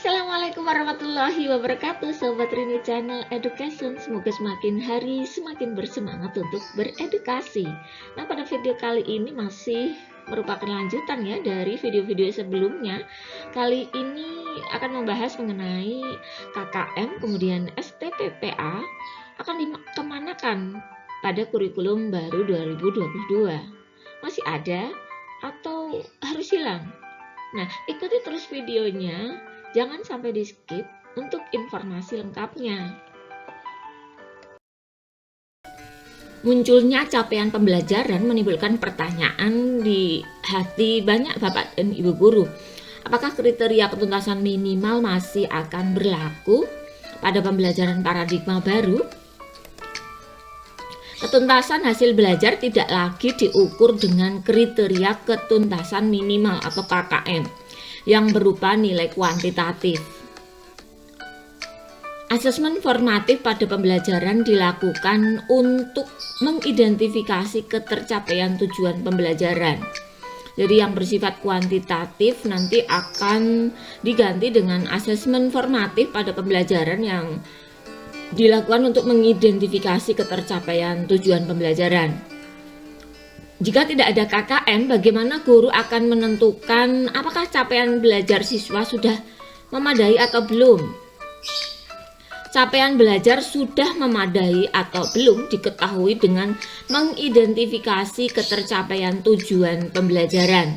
Assalamualaikum warahmatullahi wabarakatuh, Sobat Rini Channel Education. Semoga semakin hari semakin bersemangat untuk beredukasi. Nah, pada video kali ini masih merupakan lanjutan ya dari video-video sebelumnya. Kali ini akan membahas mengenai KKM, kemudian STPPA akan dikemanakan pada kurikulum baru 2022. Masih ada atau harus hilang? Nah, ikuti terus videonya, jangan sampai di skip untuk informasi lengkapnya. Munculnya capaian pembelajaran menimbulkan pertanyaan di hati banyak bapak dan ibu guru. Apakah kriteria ketuntasan minimal masih akan berlaku pada pembelajaran paradigma baru? Ketuntasan hasil belajar tidak lagi diukur dengan kriteria ketuntasan minimal atau KKM yang berupa nilai kuantitatif. Asesmen formatif pada pembelajaran dilakukan untuk mengidentifikasi ketercapaian tujuan pembelajaran. Jadi yang bersifat kuantitatif nanti akan diganti dengan asesmen formatif pada pembelajaran yang dilakukan untuk mengidentifikasi ketercapaian tujuan pembelajaran. Jika tidak ada KKM, bagaimana guru akan menentukan apakah capaian belajar siswa sudah memadai atau belum? Capaian belajar sudah memadai atau belum diketahui dengan mengidentifikasi ketercapaian tujuan pembelajaran.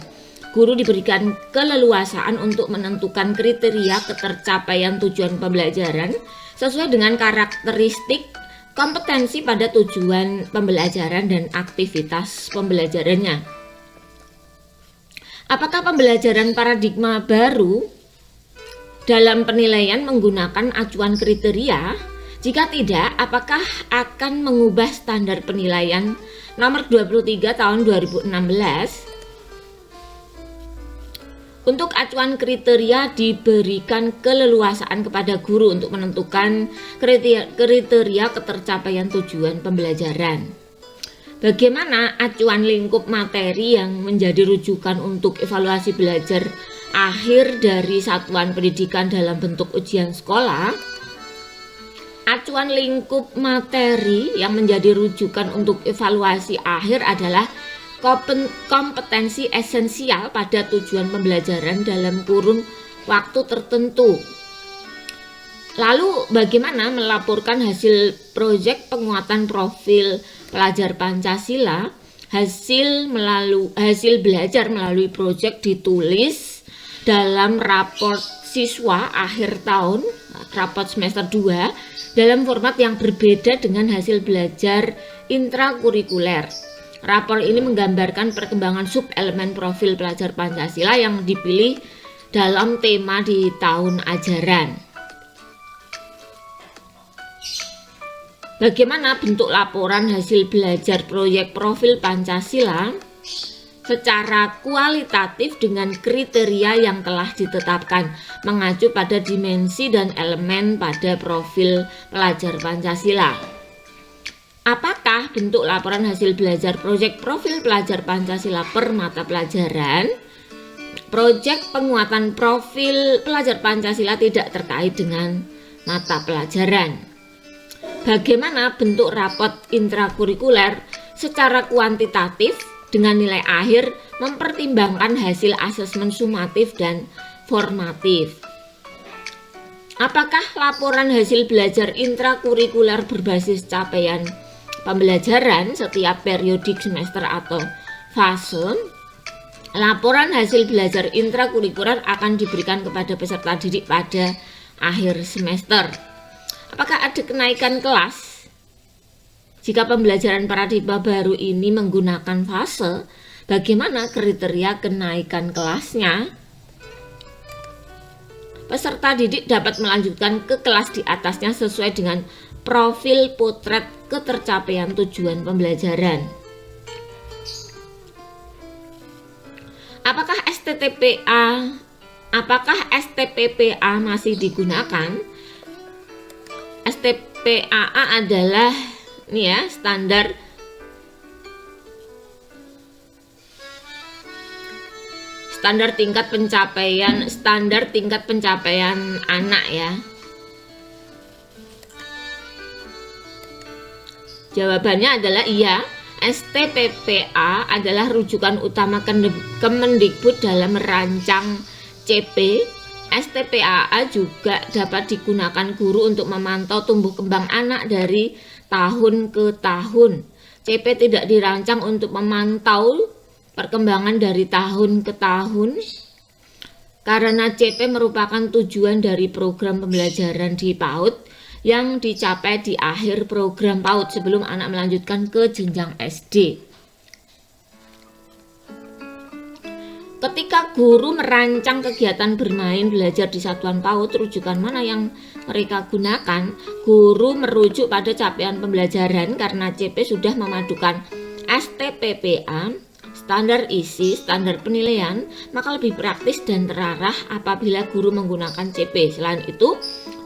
Guru diberikan keleluasaan untuk menentukan kriteria ketercapaian tujuan pembelajaran sesuai dengan karakteristik kompetensi pada tujuan pembelajaran dan aktivitas pembelajarannya. Apakah pembelajaran paradigma baru dalam penilaian menggunakan acuan kriteria? Jika tidak, apakah akan mengubah standar penilaian nomor 23 tahun 2016? Untuk acuan kriteria diberikan keleluasaan kepada guru untuk menentukan kriteria ketercapaian tujuan pembelajaran. Bagaimana acuan lingkup materi yang menjadi rujukan untuk evaluasi belajar akhir dari satuan pendidikan dalam bentuk ujian sekolah? Acuan lingkup materi yang menjadi rujukan untuk evaluasi akhir adalah kompetensi esensial pada tujuan pembelajaran dalam kurun waktu tertentu. Lalu bagaimana melaporkan hasil proyek penguatan profil pelajar Pancasila? Hasil belajar melalui proyek ditulis dalam raport siswa akhir tahun, raport semester 2, dalam format yang berbeda dengan hasil belajar intrakurikuler. Rapor ini menggambarkan perkembangan sub-elemen profil pelajar Pancasila yang dipilih dalam tema di tahun ajaran. Bagaimana bentuk laporan hasil belajar proyek profil Pancasila? Secara kualitatif dengan kriteria yang telah ditetapkan, mengacu pada dimensi dan elemen pada profil pelajar Pancasila. Apakah bentuk laporan hasil belajar proyek profil pelajar Pancasila per mata pelajaran? Proyek penguatan profil pelajar Pancasila tidak terkait dengan mata pelajaran. Bagaimana bentuk rapot intrakurikuler? Secara kuantitatif dengan nilai akhir mempertimbangkan hasil asesmen sumatif dan formatif. Apakah laporan hasil belajar intrakurikuler berbasis capaian pembelajaran setiap periodik semester atau fase? Laporan hasil belajar intrakurikuler akan diberikan kepada peserta didik pada akhir semester. Apakah ada kenaikan kelas? Jika pembelajaran paradigma baru ini menggunakan fase, bagaimana kriteria kenaikan kelasnya? Peserta didik dapat melanjutkan ke kelas di atasnya sesuai dengan profil potret ketercapaian tujuan pembelajaran. Apakah STPPA masih digunakan? STPAA adalah standar tingkat pencapaian anak ya. Jawabannya adalah iya. STPPA adalah rujukan utama Kemendikbud dalam merancang CP. STPAA juga dapat digunakan guru untuk memantau tumbuh kembang anak dari tahun ke tahun. CP tidak dirancang untuk memantau perkembangan dari tahun ke tahun karena CP merupakan tujuan dari program pembelajaran di PAUD yang dicapai di akhir program PAUD sebelum anak melanjutkan ke jenjang SD. Ketika guru merancang kegiatan bermain belajar di satuan PAUD, rujukan mana yang mereka gunakan? Guru merujuk pada capaian pembelajaran karena CP sudah memadukan STPPA, standar isi, standar penilaian, maka lebih praktis dan terarah apabila guru menggunakan CP. Selain itu,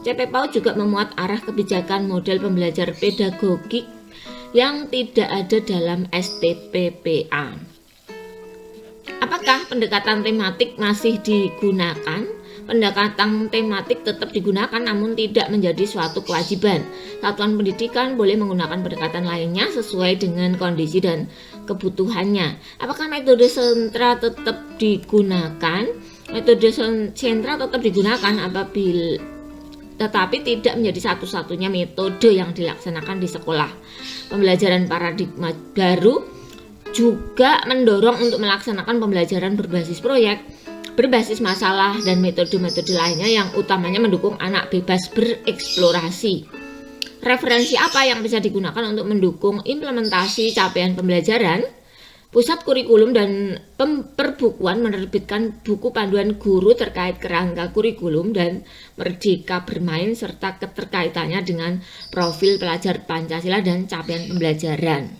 CP PAUD juga memuat arah kebijakan model pembelajar pedagogik yang tidak ada dalam STPPA. Apakah pendekatan tematik masih digunakan? Pendekatan tematik tetap digunakan namun tidak menjadi suatu kewajiban. Satuan pendidikan boleh menggunakan pendekatan lainnya sesuai dengan kondisi dan kebutuhannya. Apakah metode sentra tetap digunakan? Metode sentra tetap digunakan tetapi tidak menjadi satu-satunya metode yang dilaksanakan di sekolah. Pembelajaran paradigma baru juga mendorong untuk melaksanakan pembelajaran berbasis proyek, berbasis masalah, dan metode-metode lainnya yang utamanya mendukung anak bebas bereksplorasi. Referensi apa yang bisa digunakan untuk mendukung implementasi capaian pembelajaran? Pusat Kurikulum dan Perbukuan menerbitkan buku panduan guru terkait kerangka kurikulum dan Merdeka Bermain serta keterkaitannya dengan profil pelajar Pancasila dan capaian pembelajaran.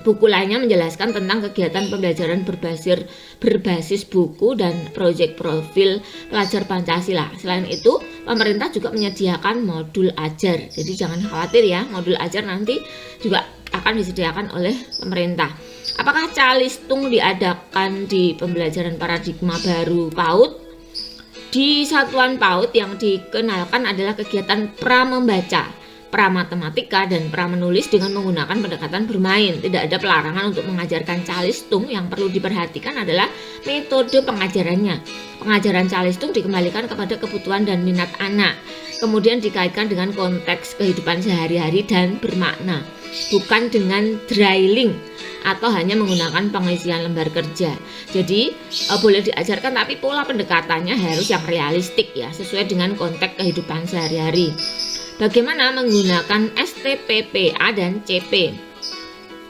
Buku lainnya menjelaskan tentang kegiatan pembelajaran berbasis buku dan proyek profil pelajar Pancasila. Selain itu, pemerintah juga menyediakan modul ajar. Jadi jangan khawatir ya, modul ajar nanti juga akan disediakan oleh pemerintah. Apakah calistung diadakan di pembelajaran paradigma baru PAUD? Di satuan PAUD yang dikenalkan adalah kegiatan pramembaca, pramatematika, dan pramenulis dengan menggunakan pendekatan bermain. Tidak ada pelarangan untuk mengajarkan calistung. Yang perlu diperhatikan adalah metode pengajarannya. Pengajaran calistung dikembalikan kepada kebutuhan dan minat anak, kemudian dikaitkan dengan konteks kehidupan sehari-hari dan bermakna, bukan dengan drilling atau hanya menggunakan pengisian lembar kerja. Jadi boleh diajarkan tapi pola pendekatannya harus yang realistik ya, sesuai dengan konteks kehidupan sehari-hari. Bagaimana menggunakan STPPA dan CP?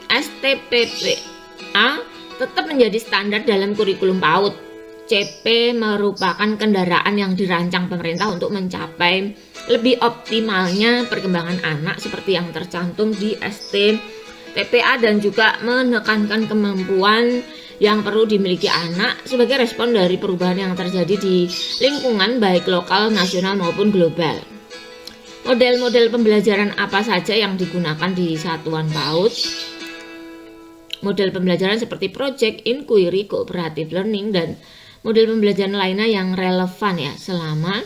STPPA tetap menjadi standar dalam kurikulum PAUD. CP merupakan kendaraan yang dirancang pemerintah untuk mencapai lebih optimalnya perkembangan anak seperti yang tercantum di STPPA dan juga menekankan kemampuan yang perlu dimiliki anak sebagai respon dari perubahan yang terjadi di lingkungan baik lokal, nasional maupun global. Model-model pembelajaran apa saja yang digunakan di satuan PAUD? Model pembelajaran seperti project, inquiry, cooperative learning, dan model pembelajaran lainnya yang relevan ya, selama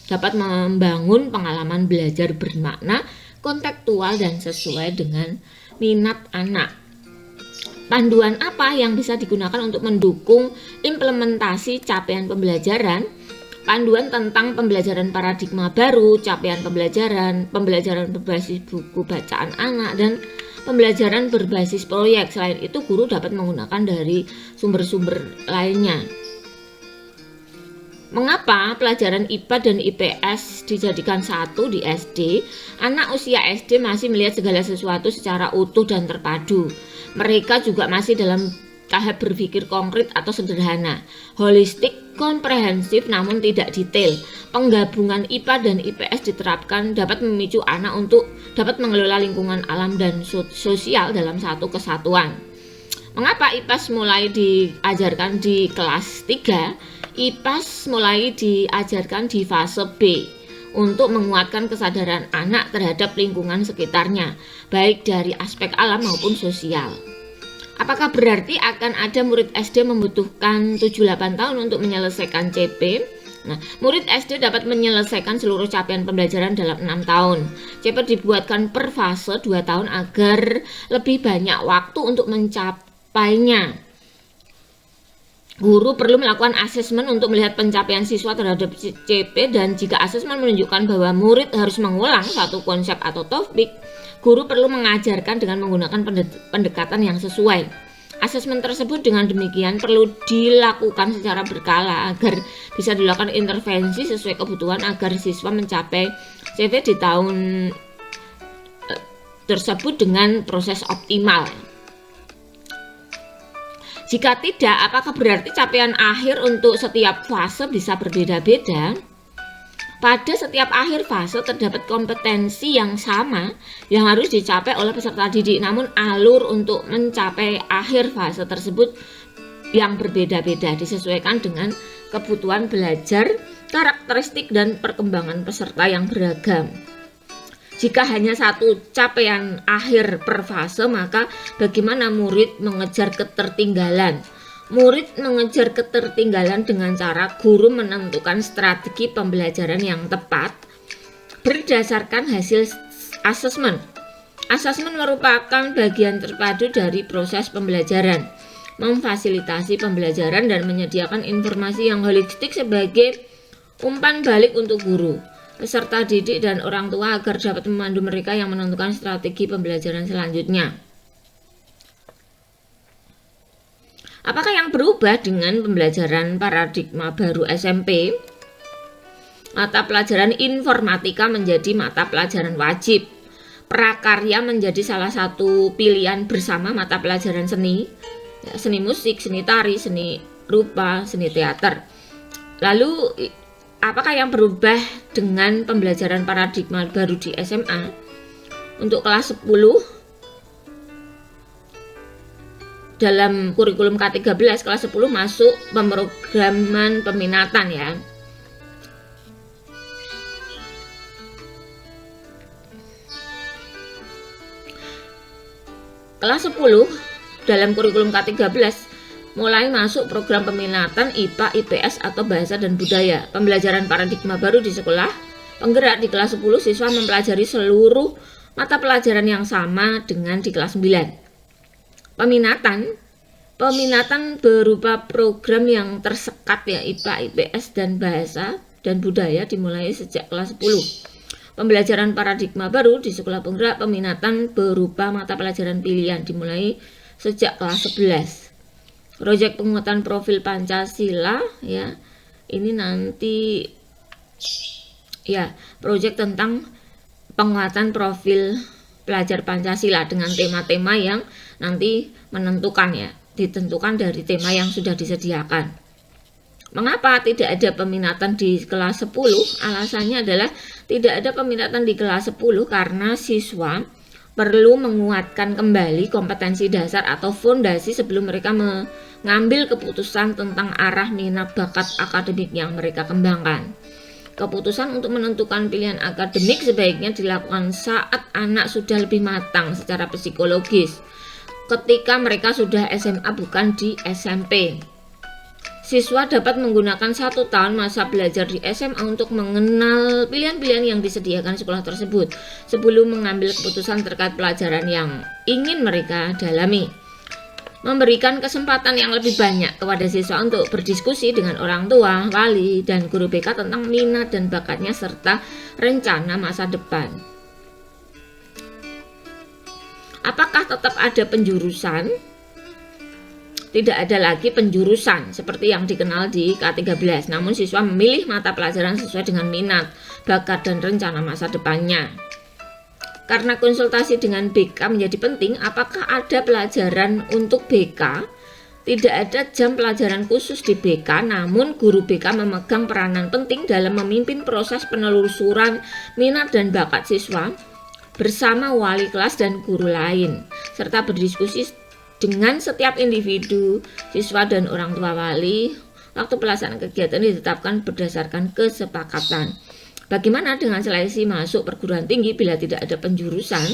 dapat membangun pengalaman belajar bermakna, kontekstual, dan sesuai dengan minat anak. Panduan apa yang bisa digunakan untuk mendukung implementasi capaian pembelajaran? Panduan tentang pembelajaran paradigma baru, capaian pembelajaran, pembelajaran berbasis buku bacaan anak, dan pembelajaran berbasis proyek. Selain itu, guru dapat menggunakan dari sumber-sumber lainnya. Mengapa pelajaran IPA dan IPS dijadikan satu di SD? Anak usia SD masih melihat segala sesuatu secara utuh dan terpadu. Mereka juga masih dalam tahap berpikir konkret atau sederhana, holistik, komprehensif namun tidak detail. Penggabungan IPA dan IPS diterapkan dapat memicu anak untuk dapat mengelola lingkungan alam dan sosial dalam satu kesatuan. Mengapa IPS mulai diajarkan di kelas 3? IPS mulai diajarkan di fase B untuk menguatkan kesadaran anak terhadap lingkungan sekitarnya, baik dari aspek alam maupun sosial. Apakah berarti akan ada murid SD membutuhkan 7-8 tahun untuk menyelesaikan CP? Nah, murid SD dapat menyelesaikan seluruh capaian pembelajaran dalam 6 tahun. CP dibuatkan per fase 2 tahun agar lebih banyak waktu untuk mencapainya. Guru perlu melakukan asesmen untuk melihat pencapaian siswa terhadap CP, dan jika asesmen menunjukkan bahwa murid harus mengulang satu konsep atau topik, guru perlu mengajarkan dengan menggunakan pendekatan yang sesuai. Asesmen tersebut dengan demikian perlu dilakukan secara berkala agar bisa dilakukan intervensi sesuai kebutuhan agar siswa mencapai CP di tahun tersebut dengan proses optimal. Jika tidak, apakah berarti capaian akhir untuk setiap fase bisa berbeda-beda? Pada setiap akhir fase terdapat kompetensi yang sama yang harus dicapai oleh peserta didik, namun alur untuk mencapai akhir fase tersebut yang berbeda-beda disesuaikan dengan kebutuhan belajar, karakteristik, dan perkembangan peserta yang beragam. Jika hanya satu capaian akhir per fase, maka bagaimana murid mengejar ketertinggalan? Murid mengejar ketertinggalan dengan cara guru menentukan strategi pembelajaran yang tepat berdasarkan hasil asesmen. Asesmen merupakan bagian terpadu dari proses pembelajaran, memfasilitasi pembelajaran dan menyediakan informasi yang holistik sebagai umpan balik untuk guru, peserta didik, dan orang tua agar dapat memandu mereka yang menentukan strategi pembelajaran selanjutnya. Apakah yang berubah dengan pembelajaran paradigma baru SMP? Mata pelajaran informatika menjadi mata pelajaran wajib. Prakarya menjadi salah satu pilihan bersama mata pelajaran seni, seni musik, seni tari, seni rupa, seni teater. Lalu, apakah yang berubah dengan pembelajaran paradigma baru di SMA? Untuk kelas 10, dalam kurikulum K13 kelas 10 masuk pemrograman peminatan ya. Kelas 10 dalam kurikulum K13 mulai masuk program peminatan IPA, IPS atau bahasa dan budaya. Pembelajaran paradigma baru di sekolah penggerak di kelas 10 siswa mempelajari seluruh mata pelajaran yang sama dengan di kelas 9. Peminatan berupa program yang tersekat ya, IPA, IPS, dan bahasa dan budaya dimulai sejak kelas 10. Pembelajaran paradigma baru di sekolah penggerak peminatan berupa mata pelajaran pilihan dimulai sejak kelas 11. Proyek penguatan profil Pancasila ya, ini nanti ya, proyek tentang penguatan profil pelajar Pancasila dengan tema-tema yang nanti menentukan ya, ditentukan dari tema yang sudah disediakan. Mengapa tidak ada peminatan di kelas 10? Alasannya adalah tidak ada peminatan di kelas 10 karena siswa perlu menguatkan kembali kompetensi dasar atau fondasi sebelum mereka mengambil keputusan tentang arah minat bakat akademik yang mereka kembangkan. Keputusan untuk menentukan pilihan akademik sebaiknya dilakukan saat anak sudah lebih matang secara psikologis, ketika mereka sudah SMA bukan di SMP. Siswa dapat menggunakan 1 tahun masa belajar di SMA untuk mengenal pilihan-pilihan yang disediakan sekolah tersebut sebelum mengambil keputusan terkait pelajaran yang ingin mereka dalami. Memberikan kesempatan yang lebih banyak kepada siswa untuk berdiskusi dengan orang tua, wali, dan guru BK tentang minat dan bakatnya serta rencana masa depan. Apakah tetap ada penjurusan? Tidak ada lagi penjurusan seperti yang dikenal di K13, namun siswa memilih mata pelajaran sesuai dengan minat, bakat, dan rencana masa depannya. Karena konsultasi dengan BK menjadi penting, apakah ada pelajaran untuk BK? Tidak ada jam pelajaran khusus di BK, namun guru BK memegang peranan penting dalam memimpin proses penelusuran minat dan bakat siswa bersama wali kelas dan guru lain, serta berdiskusi dengan setiap individu, siswa, dan orang tua wali. Waktu pelaksanaan kegiatan ditetapkan berdasarkan kesepakatan. Bagaimana dengan seleksi masuk perguruan tinggi? Bila tidak ada penjurusan,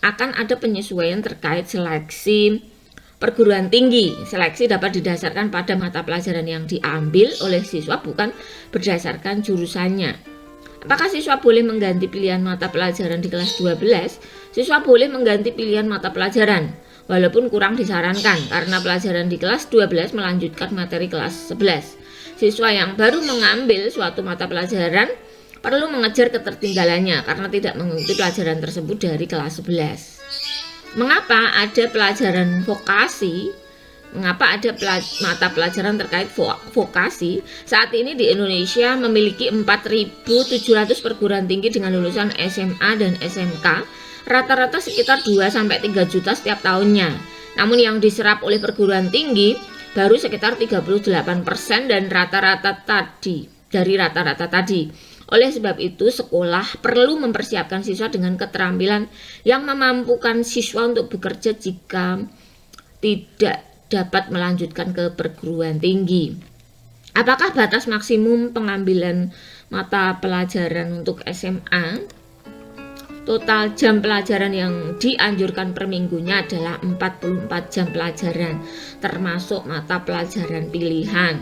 akan ada penyesuaian terkait seleksi perguruan tinggi. Seleksi dapat didasarkan pada mata pelajaran yang diambil oleh siswa, bukan berdasarkan jurusannya. Apakah siswa boleh mengganti pilihan mata pelajaran di kelas 12? Siswa boleh mengganti pilihan mata pelajaran, walaupun kurang disarankan karena pelajaran di kelas 12 melanjutkan materi kelas 11. Siswa yang baru mengambil suatu mata pelajaran perlu mengejar ketertinggalannya karena tidak mengikuti pelajaran tersebut dari kelas 11. Mengapa ada pelajaran vokasi? Mengapa ada mata pelajaran terkait vokasi? Saat ini di Indonesia memiliki 4.700 perguruan tinggi dengan lulusan SMA dan SMK, rata-rata sekitar 2-3 juta setiap tahunnya. Namun yang diserap oleh perguruan tinggi baru sekitar 38% dan rata-rata tadi. Oleh sebab itu, sekolah perlu mempersiapkan siswa dengan keterampilan yang memampukan siswa untuk bekerja jika tidak dapat melanjutkan ke perguruan tinggi. Apakah batas maksimum pengambilan mata pelajaran untuk SMA? Total jam pelajaran yang dianjurkan per minggunya adalah 44 jam pelajaran, termasuk mata pelajaran pilihan.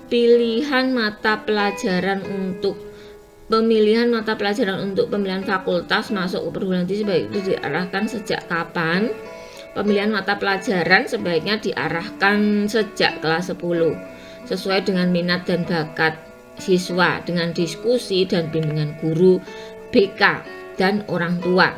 Pemilihan mata pelajaran untuk pemilihan fakultas masuk ke perguruan tinggi sebaiknya diarahkan sejak kapan? Pemilihan mata pelajaran sebaiknya diarahkan sejak kelas 10 sesuai dengan minat dan bakat siswa dengan diskusi dan bimbingan guru, BK, dan orang tua.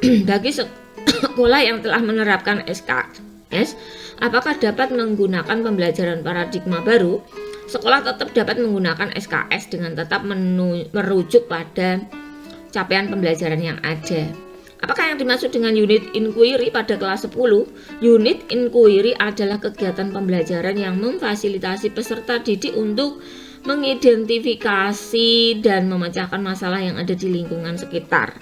Bagi sekolah yang telah menerapkan SKS, apakah dapat menggunakan pembelajaran paradigma baru? Sekolah tetap dapat menggunakan SKS dengan tetap merujuk pada capaian pembelajaran yang ada. Apakah yang dimaksud dengan unit inquiry pada kelas 10? Unit inquiry adalah kegiatan pembelajaran yang memfasilitasi peserta didik untuk mengidentifikasi dan memecahkan masalah yang ada di lingkungan sekitar.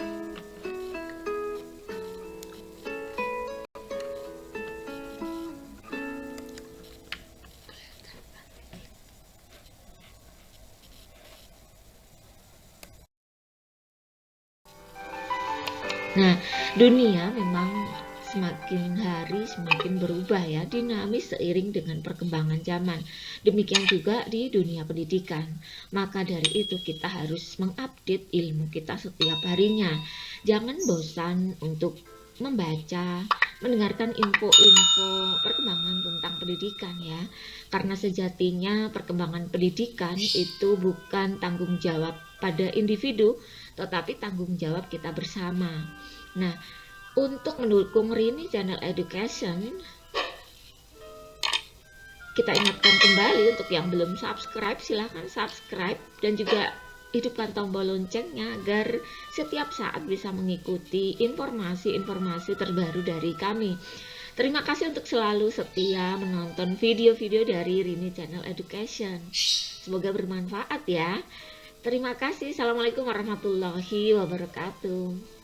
Nah, dunia memang semakin hari semakin berubah ya, dinamis seiring dengan perkembangan zaman. Demikian juga di dunia pendidikan. Maka dari itu kita harus mengupdate ilmu kita setiap harinya. Jangan bosan untuk membaca, mendengarkan info-info perkembangan tentang pendidikan ya. Karena sejatinya perkembangan pendidikan itu bukan tanggung jawab pada individu, tetapi tanggung jawab kita bersama. Nah, untuk mendukung Rini Channel Education, kita ingatkan kembali untuk yang belum subscribe, silahkan subscribe dan juga hidupkan tombol loncengnya agar setiap saat bisa mengikuti informasi-informasi terbaru dari kami. Terima kasih untuk selalu setia menonton video-video dari Rini Channel Education. Semoga bermanfaat ya. Terima kasih. Assalamualaikum warahmatullahi wabarakatuh.